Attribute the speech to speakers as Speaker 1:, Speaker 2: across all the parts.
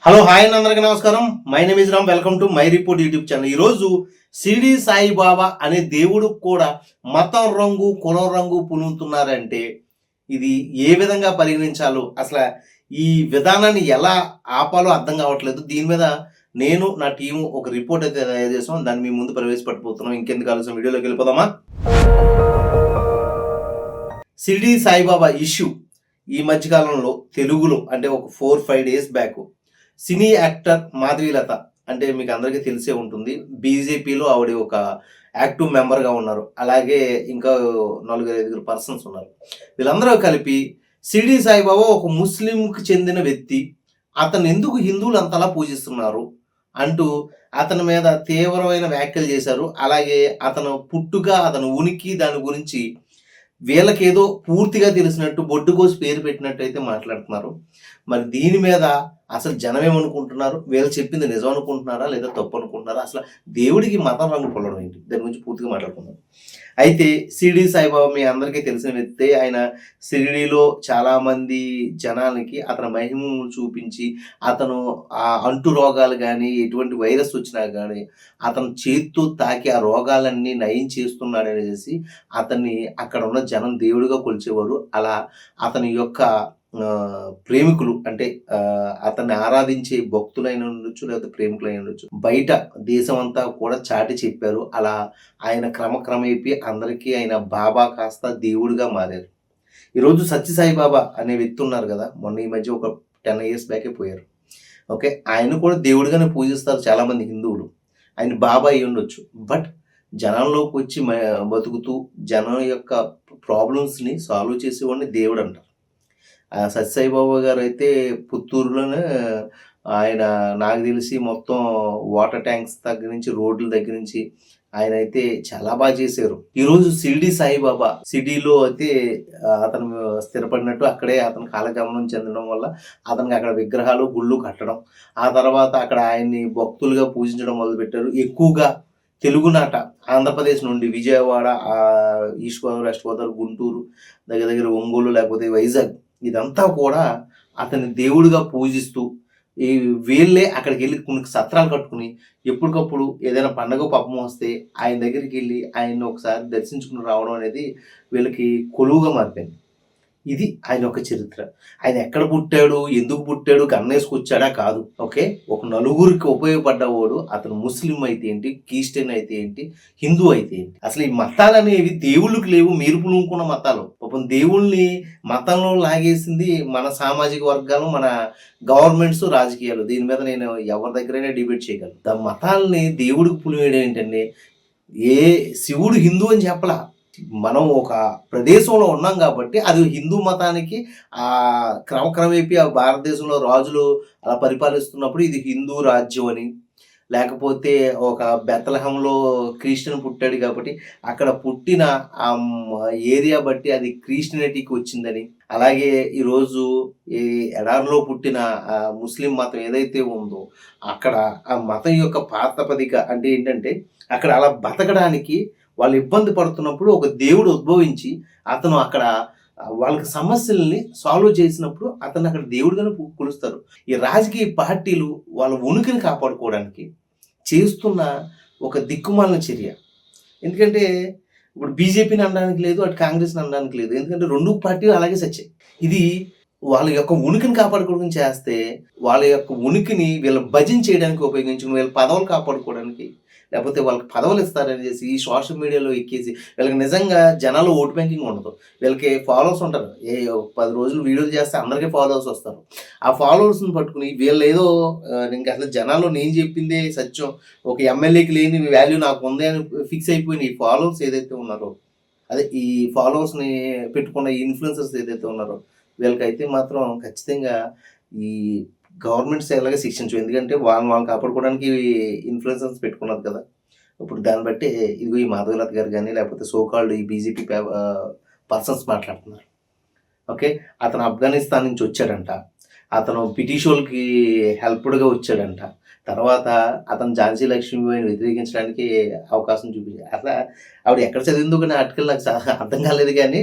Speaker 1: Hello hi అండి, అందరికీ నమస్కారం. My name is Ram. Welcome to my report YouTube channel. ఈరోజు షిరిడి సాయిబాబా అనే దేవుడు కూడా మతం రంగు కులం రంగు పులుముతున్నారంటే ఇది ఏ విధంగా పరిగణించాలో, అసలు ఈ విధానాన్ని ఎలా ఆపాలో అర్థం కావట్లేదు. దీని మీద నేను నా టీము ఒక రిపోర్ట్ అయితే తయారు చేసాం. దాన్ని మీ ముందు ప్రవేశపెట్టబోతున్నాం. ఇంకెందుకు ఆలస్యం, వీడియోలోకి వెళ్ళిపోదామా? షిరిడి సాయిబాబా ఇష్యూ ఈ మధ్యకాలంలో తెలుగులో అంటే ఒక 4-5 days back cine actor Madhavi Latha, అంటే మీకు అందరికీ తెలిసే ఉంటుంది, బీజేపీలో ఆవిడ ఒక యాక్టివ్ మెంబర్గా ఉన్నారు. అలాగే ఇంకా 4-5 పర్సన్స్ ఉన్నారు. వీళ్ళందరూ కలిపి షిరిడి సాయిబాబా ఒక ముస్లింకి చెందిన వ్యక్తి, అతను ఎందుకు హిందువులు అంతలా పూజిస్తున్నారు అంటూ అతని మీద తీవ్రమైన వ్యాఖ్యలు చేశారు. అలాగే అతను పుట్టుక, అతను ఉనికి, దాని గురించి వీళ్ళకేదో పూర్తిగా తెలిసినట్టు బొడ్డు కోసి పేరు పెట్టినట్టు అయితే మాట్లాడుతున్నారు. మరి దీని మీద అసలు జనం ఏమనుకుంటున్నారు? వీళ్ళు చెప్పింది నిజం అనుకుంటున్నారా లేదా తప్పు అనుకుంటున్నారా? అసలు దేవుడికి మతం రంగు పొల్లడం ఏంటి? దాని గురించి పూర్తిగా మాట్లాడుకుందాం. అయితే షిరిడి సాయిబాబా మీ అందరికీ తెలిసిన వ్యక్తే. ఆయన షిరిడిలో చాలామంది జనాలకి అతని మహిమను చూపించి, అతను ఆ అంటు రోగాలు కానీ ఎటువంటి వైరస్ వచ్చినా కానీ అతను చేత్తో తాకి ఆ రోగాలన్నీ నయం చేస్తున్నాడనేసి అతన్ని అక్కడ ఉన్న జనం దేవుడిగా కొలిచేవారు. అలా అతని యొక్క ప్రేమికులు, అంటే అతన్ని ఆరాధించే భక్తులైన ఉండొచ్చు, లేకపోతే ప్రేమికులైన ఉండొచ్చు, బయట దేశం అంతా కూడా చాటి చెప్పారు. అలా ఆయన క్రమక్రమేపీ అందరికీ ఆయన బాబా కాస్త దేవుడిగా మారారు. ఈరోజు సత్యసాయి బాబా అనే వ్యక్తి ఉన్నారు కదా, మొన్న ఈ మధ్య ఒక 10 years బ్యాకే పోయారు. ఓకే, ఆయన కూడా దేవుడిగానే పూజిస్తారు చాలామంది హిందువులు. ఆయన బాబా అయి ఉండొచ్చు. బట్ జనంలోకి వచ్చి బతుకుతూ జనం యొక్క ప్రాబ్లమ్స్ని సాల్వ్ చేసేవాడిని దేవుడు అంటారు. సత్యసాయి బాబా గారు అయితే పుత్తూరులోనే ఆయన, నాకు తెలిసి మొత్తం వాటర్ ట్యాంక్స్ దగ్గర నుంచి, రోడ్ల దగ్గర నుంచి ఆయన అయితే చాలా బాగా చేశారు. ఈరోజు షిరిడి సాయిబాబా సిటీలో అయితే అతను స్థిరపడినట్టు, అక్కడే అతను కాలగమనం చెందడం వల్ల అతనికి అక్కడ విగ్రహాలు, గుళ్ళు కట్టడం, ఆ తర్వాత అక్కడ ఆయన్ని భక్తులుగా పూజించడం మొదలుపెట్టారు. ఎక్కువగా తెలుగునాట ఆంధ్రప్రదేశ్ నుండి విజయవాడ, ఈస్ట్ గోదావరి, వెస్ట్ గోదావరి, గుంటూరు, దగ్గర దగ్గర ఒంగోలు, లేకపోతే వైజాగ్, ఇదంతా కూడా అతన్ని దేవుడిగా పూజిస్తూ ఈ వీళ్ళే అక్కడికి వెళ్ళి కొన్ని సత్రాలు కట్టుకుని ఎప్పటికప్పుడు ఏదైనా పండగ పాపం వస్తే ఆయన దగ్గరికి వెళ్ళి ఆయన్ని ఒకసారి దర్శించుకుని రావడం అనేది వీళ్ళకి కొలువుగా మారిపోయింది. ఇది ఆయన యొక్క చరిత్ర. ఆయన ఎక్కడ పుట్టాడు, ఎందుకు పుట్టాడు, గన్నేసుకొచ్చాడా కాదు. ఓకే, ఒక నలుగురికి ఉపయోగపడ్డవాడు. అతను ముస్లిం అయితే ఏంటి, క్రిస్టియన్ అయితే ఏంటి, హిందూ అయితే ఏంటి? అసలు ఈ మతాలు అనేవి దేవుళ్ళకి లేవు, మీరు పులుముకున్న మతాలు. పాపం దేవుళ్ళని మతంలో లాగేసింది మన సామాజిక వర్గాలు, మన గవర్నమెంట్స్, రాజకీయాలు. దీని మీద నేను ఎవరి దగ్గరైనా డిబేట్ చేయగలను. మతాలని దేవుడికి పులివేయడం ఏంటండి? ఏ శివుడు హిందూ అని చెప్పలా, మనం ఒక ప్రదేశంలో ఉన్నాం కాబట్టి అది హిందూ మతానికి క్రమక్రమేపీ ఆ భారతదేశంలో రాజులు అలా పరిపాలిస్తున్నప్పుడు ఇది హిందూ రాజ్యం అని, లేకపోతే ఒక బెత్లహంలో క్రిస్టియన్ పుట్టాడు కాబట్టి అక్కడ పుట్టిన ఆ ఏరియా బట్టి అది క్రిస్టియానిటీకి వచ్చిందని, అలాగే ఈరోజు ఈ ఎడారిలో పుట్టిన ముస్లిం మతం ఏదైతే ఉందో అక్కడ ఆ మతం యొక్క ప్రాతిపదిక అంటే ఏంటంటే అక్కడ అలా బతకడానికి వాళ్ళు ఇబ్బంది పడుతున్నప్పుడు ఒక దేవుడు ఉద్భవించి అతను అక్కడ వాళ్ళకి సమస్యల్ని సాల్వ్ చేసినప్పుడు అతను అక్కడ దేవుడిగానే కొలుస్తారు. ఈ రాజకీయ పార్టీలు వాళ్ళ ఉనికిని కాపాడుకోవడానికి చేస్తున్న ఒక దిక్కుమాలిన చర్య. ఎందుకంటే ఇప్పుడు బీజేపీని అనడానికి లేదు, అటు కాంగ్రెస్ని అనడానికి లేదు. ఎందుకంటే 2 పార్టీలు అలాగే సచ్చాయి. ఇది వాళ్ళ యొక్క ఉనికిని కాపాడుకోవడం చేస్తే, వాళ్ళ యొక్క ఉనికిని వీళ్ళ భజన చేయడానికి ఉపయోగించుకుని, వీళ్ళ పదవులు కాపాడుకోవడానికి, లేకపోతే వాళ్ళకి పదవులు ఇస్తారని చేసి ఈ సోషల్ మీడియాలో ఎక్కేసి వీళ్ళకి నిజంగా జనాలు ఓటు బ్యాంకింగ్ ఉండదు. వీళ్ళకి ఫాలోవర్స్ ఉంటారు. 10 రోజులు వీడియోలు చేస్తే అందరికీ ఫాలోవర్స్ వస్తారు. ఆ ఫాలోవర్స్ని పట్టుకుని వీళ్ళు ఏదో ఇంకా అసలు జనాల్లో నేను చెప్పిందే సత్యం, ఒక ఎమ్మెల్యేకి లేని వాల్యూ నాకు ఉంది అని ఫిక్స్ అయిపోయిన ఈ ఫాలోవర్స్ ఏదైతే ఉన్నారో, అదే ఈ ఫాలోవర్స్ని పెట్టుకున్న ఇన్ఫ్లుయెన్సర్స్ ఏదైతే ఉన్నారో, వీళ్ళకైతే మాత్రం ఖచ్చితంగా ఈ గవర్నమెంట్స్ ఎలాగ శిక్షించు. ఎందుకంటే వాళ్ళని కాపాడుకోవడానికి ఇన్ఫ్లుయెన్సర్స్ పెట్టుకున్నారు కదా. ఇప్పుడు దాన్ని బట్టి ఇదిగో ఈ మాధవీలత గారు కానీ, లేకపోతే సోకాల్డ్ ఈ బీజేపీ పర్సన్స్ మాట్లాడుతున్నారు. ఓకే, అతను ఆఫ్ఘనిస్తాన్ నుంచి వచ్చాడంట, అతను బ్రిటిష్ వాళ్ళకి హెల్ప్డ్గా వచ్చాడంట, తర్వాత అతను ఝాన్సీ లక్ష్మీబాయిని వ్యతిరేకించడానికి అవకాశం చూపించారు. అట్లా ఆవిడ ఎక్కడ చదివిందో కానీ ఆర్టికల్ నాకు అర్థం కాలేదు కానీ,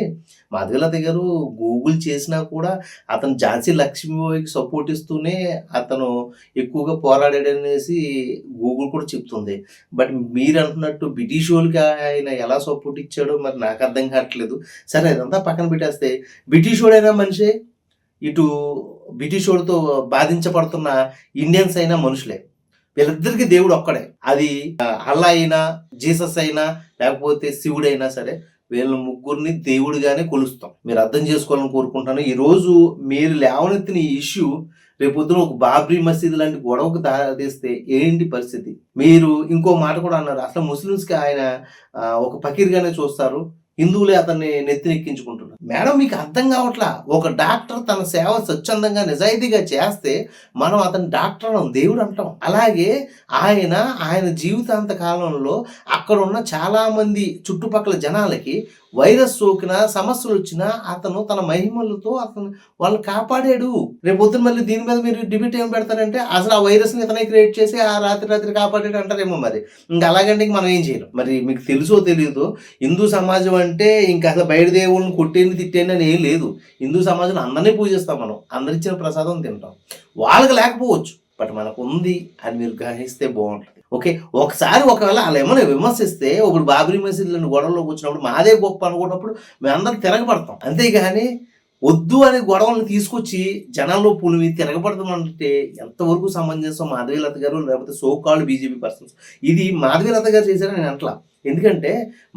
Speaker 1: మాధవీలత గారు గూగుల్ చేసినా కూడా అతను ఝాన్సీ లక్ష్మీబాయికి సపోర్ట్ ఇస్తూనే అతను ఎక్కువగా పోరాడాడనేసి గూగుల్ కూడా చెప్తుంది. బట్ మీరంటున్నట్టు బ్రిటిష్ వాళ్ళకి ఆయన ఎలా సపోర్ట్ ఇచ్చాడో మరి నాకు అర్థం కావట్లేదు. సరే అదంతా పక్కన పెట్టేస్తే బ్రిటిష్ వాడైనా మనిషే, ఇటు బ్రిటిష్ వాడితో బాధించబడుతున్న ఇండియన్స్ అయినా మనుషులే. వీళ్ళిద్దరికి దేవుడు ఒక్కడే. అది అల్లా అయినా, జీసస్ అయినా, లేకపోతే శివుడైనా సరే వీళ్ళ ముగ్గురిని దేవుడిగానే కొలుస్తాం. మీరు అర్థం చేసుకోవాలని కోరుకుంటాను. ఈరోజు మీరు లేవనెత్తిన ఈ ఇష్యూ రేపొద్దున ఒక బాబ్రీ మసీద్ లాంటి గొడవకు దారితీస్తే ఏంటి పరిస్థితి? మీరు ఇంకో మాట కూడా అన్నారు, అసలు ముస్లిమ్స్కి ఆయన ఒక ఫకీర్గానే చూస్తారు, హిందువులే అతన్ని నెత్తినెక్కించుకుంటున్నారు. మేడం మీకు అర్థం కావట్లా. ఒక డాక్టర్ తన సేవ స్వచ్ఛందంగా నిజాయితీగా చేస్తే మనం అతని డాక్టర్ అనం, దేవుడు అంటాం. అలాగే ఆయన జీవితాంత కాలంలో అక్కడ ఉన్న చాలా మంది చుట్టుపక్కల జనాలకి వైరస్ సోకినా, సమస్యలు వచ్చినా అతను తన మహిమలతో అతను వాళ్ళు కాపాడాడు. రేపు పొద్దున మళ్ళీ దీని మీద మీరు డిబేట్ ఏం పెడతారంటే అసలు ఆ వైరస్ని ఇతనే క్రియేట్ చేసి ఆ రాత్రి కాపాడాడు అంటారేమో. మరి ఇంకా అలాగంటే మనం ఏం చేయలేం. మరి మీకు తెలుసో తెలియదో హిందూ సమాజం అంటే ఇంకా అసలు బయట దేవుళ్ళని కొట్టేని తిట్టేని అని ఏం లేదు. హిందూ సమాజం అందరినీ పూజిస్తాం, మనం అందరిచ్చిన ప్రసాదం తింటాం. వాళ్ళకి లేకపోవచ్చు, బట్ మనకు ఉంది అని మీరు గ్రహిస్తే బాగుంటుంది. ఓకే, ఒకవేళ వాళ్ళు ఏమైనా విమర్శిస్తే ఇప్పుడు బాబ్రీ మసీదులను గొడవలోకి వచ్చినప్పుడు మాదే గొప్ప అనుకున్నప్పుడు మేమందరం తిరగబడతాం. అంతేగాని వద్దు అనే గొడవలను తీసుకొచ్చి జనాల్లో పులిమి తిరగబడతామంటే ఎంతవరకు సమంజసం? మాధవీలత గారు లేకపోతే సోకాల్డ్ బీజేపీ పర్సన్స్ ఇది మాధవీలత గారు చేశారని నేను అంటలా. ఎందుకంటే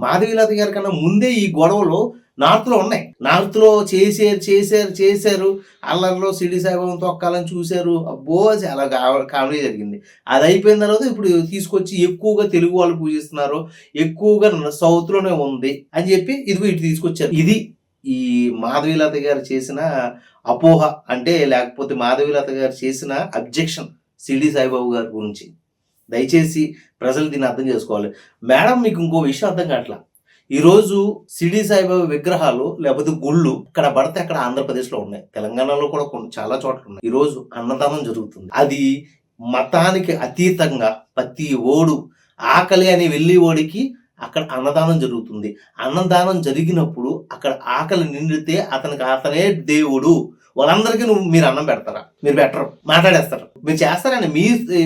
Speaker 1: మాధవీలత గారి కన్నా ముందే ఈ గొడవలు నార్త్లో ఉన్నాయి. నార్త్లో చేశారు అల్లర్లో షిరిడి సాయిబాబాను తొక్కాలని చూశారు. అబ్బో చాలా కామెడీ జరిగింది. అది అయిపోయిన తర్వాత ఇప్పుడు తీసుకొచ్చి ఎక్కువగా తెలుగు వాళ్ళు పూజిస్తున్నారు, ఎక్కువగా సౌత్లోనే ఉంది అని చెప్పి ఇదిగో ఇటు తీసుకొచ్చారు. ఇది ఈ మాధవీలత గారు చేసిన అపోహ అంటే, లేకపోతే మాధవీలత గారు చేసిన అబ్జెక్షన్ షిరిడి సాయిబాబు గారి గురించి. దయచేసి ప్రజలు దీన్ని అర్థం చేసుకోవాలి. మేడం మీకు ఇంకో విషయం అర్థం కావట్లా. ఈరోజు షిరిడి సాయిబాబా విగ్రహాలు లేకపోతే గుళ్ళు ఇక్కడ పడితే అక్కడ ఆంధ్రప్రదేశ్లో ఉన్నాయి, తెలంగాణలో కూడా చాలా చోట్ల ఉన్నాయి. ఈరోజు అన్నదానం జరుగుతుంది. అది మతానికి అతీతంగా ప్రతి ఓడు ఆకలి అని వెళ్ళి ఓడికి అక్కడ అన్నదానం జరుగుతుంది. అన్నదానం జరిగినప్పుడు అక్కడ ఆకలి నిండితే అతనే దేవుడు. వాళ్ళందరికీ మీరు అన్నం పెడతారా? మీరు పెట్టరు, మాట్లాడేస్తారు. మీరు చేస్తారండి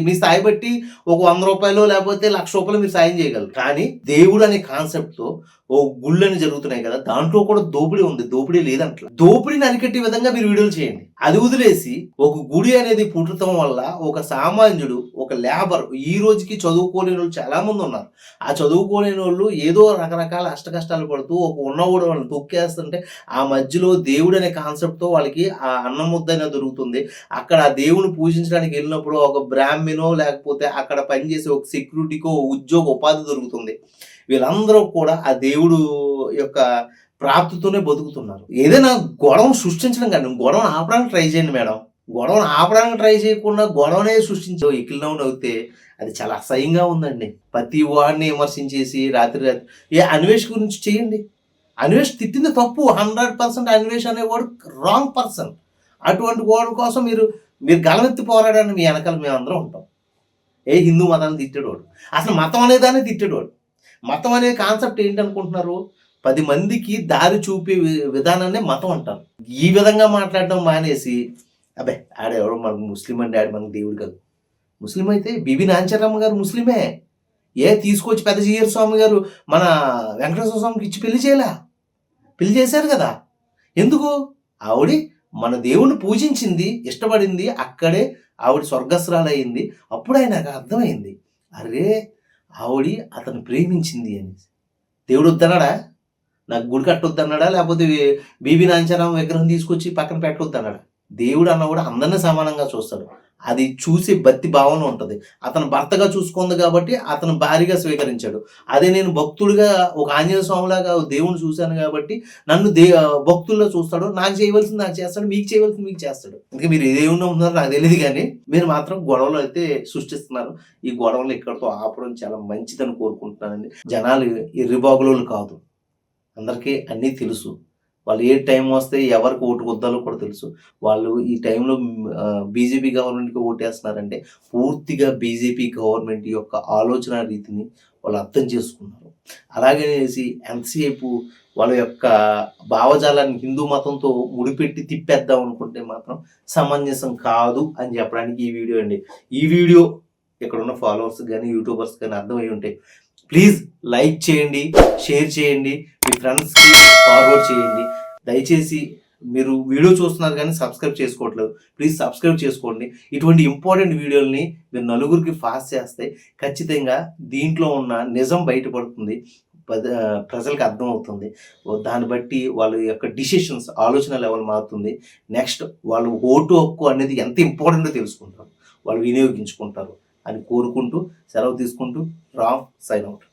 Speaker 1: మీ స్థాయి బట్టి ఒక 100 రూపాయలు లేకపోతే 1,00,000 రూపాయలు మీరు సాయం చేయగలరు. కానీ దేవుడు అనే కాన్సెప్ట్తో ఓ గుళ్ళని జరుగుతున్నాయి కదా, దాంట్లో కూడా దోపిడీ ఉంది. దోపిడీ లేదంట. దోపిడీని అరికట్టే విధంగా మీరు వీడియోలు చేయండి. అది వదిలేసి ఒక గుడి అనేది పుట్టడం వల్ల ఒక సామాన్యుడు, ఒక లేబర్, ఈ రోజుకి చదువుకోలేని వాళ్ళు చాలా మంది ఉన్నారు. ఆ చదువుకోలేని వాళ్ళు ఏదో రకరకాల అష్టకష్టాలు పడుతూ ఒక ఉన్నవాడు వాళ్ళని తొక్కేస్తుంటే ఆ మధ్యలో దేవుడు అనే కాన్సెప్ట్తో వాళ్ళకి ఆ అన్నం ముద్దైనా దొరుకుతుంది. అక్కడ ఆ దేవుని పూజించడానికి వెళ్ళినప్పుడు ఒక బ్రాహ్మణో లేకపోతే అక్కడ పనిచేసే ఒక సెక్యూరిటీకో ఉద్యోగ ఉపాధి దొరుకుతుంది. వీళ్ళందరూ కూడా ఆ దేవుడు యొక్క ప్రాప్తితోనే బతుకుతున్నారు. ఏదైనా గొడవ సృష్టించడం కానీ గొడవను ఆపడానికి ట్రై చేయండి మేడం. గొడవను ఆపడానికి ట్రై చేయకుండా గొడవనే సృష్టించే ఎక్కిలినౌన్ అవుతే అది చాలా అసహ్యంగా ఉందండి. ప్రతి వాడిని విమర్శించేసి రాత్రి అన్వేష్ గురించి చేయండి. అన్వేష్ తిట్టింది తప్పు. 100% అన్వేష్ అనేవాడు రాంగ్ పర్సన్. అటువంటి వాడి కోసం మీరు గలమెత్తి పోరాడని మీ వెనకాల మేమందరం ఉంటాం. హిందూ మతాన్ని తిట్టేవాడు, అసలు మతం అనేదాన్ని తిట్టేవాడు. మతం అనే కాన్సెప్ట్ ఏంటనుకుంటున్నారు? 10 మందికి దారి చూపే విధానాన్ని మతం అంటారు. ఈ విధంగా మాట్లాడడం మానేసి అబ్బే ఆడెవడో మనకు ముస్లిం అండి, ఆడు మనకు దేవుడు కాదు. ముస్లిం అయితే బిబి నాంచారమ్మ గారు ముస్లిమే. తీసుకొచ్చి పెద్ద జీయర్ స్వామి గారు మన వెంకటేశ్వర స్వామికి ఇచ్చి పెళ్లి చేశారు కదా. ఎందుకు? ఆవిడ మన దేవుణ్ణి పూజించింది, ఇష్టపడింది, అక్కడే ఆవిడ స్వర్గస్రాలయ్యింది. అప్పుడు ఆయనకు అర్థమైంది, అరే ఆవిడ అతను ప్రేమించింది అని. దేవుడు వద్దన్నాడా? నాకు గుడి కట్టొద్దన్నాడా? లేకపోతే బీబీ నాంచారాం విగ్రహం తీసుకొచ్చి పక్కన పెట్టొద్దన్నాడా? దేవుడు అన్న కూడా అందరినీ సమానంగా చూస్తాడు. అది చూసి భక్తి భావన ఉంటుంది. అతను భర్తగా చూసుకుంది కాబట్టి అతను భార్యగా స్వీకరించాడు. అదే నేను భక్తుడిగా ఒక ఆంజనేయ స్వామిలాగా దేవుని చూశాను కాబట్టి నన్ను భక్తుల్లో చూస్తాడు. నాకు చేయవలసింది నాకు చేస్తాడు, మీకు చేయవలసింది మీకు చేస్తాడు. ఇంకా మీరు ఏదేమన్నా ఉన్నారో నాకు తెలియదు, కానీ మీరు మాత్రం గొడవలు అయితే సృష్టిస్తున్నారు. ఈ గొడవలు ఇక్కడితో ఆపడం చాలా మంచిదని కోరుకుంటున్నానండి. జనాలు ఎర్రిబాగులోళ్ళు కాదు, అందరికీ అన్నీ తెలుసు. వాళ్ళు ఏ టైం వస్తే ఎవరికి ఓటు కొద్దాలో కూడా తెలుసు. వాళ్ళు ఈ టైంలో బీజేపీ గవర్నమెంట్‌కి ఓటేస్తున్నారంటే పూర్తిగా బీజేపీ గవర్నమెంట్ యొక్క ఆలోచన రీతిని వాళ్ళు అర్థం చేసుకున్నారు. అలాగనేసి ఎంతసేపు వాళ్ళ యొక్క భావజాలాన్ని హిందూ మతంతో ముడిపెట్టి తిప్పేద్దాం అనుకుంటే మాత్రం సమంజసం కాదు అని చెప్పడానికి ఈ వీడియో అండి. ఈ వీడియో ఇక్కడున్న ఫాలోవర్స్ గానీ, యూట్యూబర్స్ గానీ అర్థమై ఉంటాయి. ప్లీజ్ లైక్ చేయండి, షేర్ చేయండి, మీ ఫ్రెండ్స్‌కి ఫార్వర్డ్ చేయండి. దయచేసి మీరు వీడియో చూస్తున్నారు కానీ సబ్స్క్రైబ్ చేసుకోవట్లేదు. ప్లీజ్ సబ్స్క్రైబ్ చేసుకోండి. ఇటువంటి ఇంపార్టెంట్ వీడియోలని మీరు నలుగురికి పాస్ చేస్తే ఖచ్చితంగా దీంట్లో ఉన్న నిజం బయటపడుతుంది. ప్రజలకు అర్థమవుతుంది. దాన్ని బట్టి వాళ్ళ యొక్క డిసిషన్స్ ఆలోచన లెవెల్ మారుతుంది. నెక్స్ట్ వాళ్ళు ఓటు హక్కు అనేది ఎంత ఇంపార్టెంటో తెలుసుకుంటారు. వాళ్ళు వినియోగించుకుంటారు అని కోరుకుంటూ సెలవు తీసుకుంటూ రామ్ సైన్ ఔట్.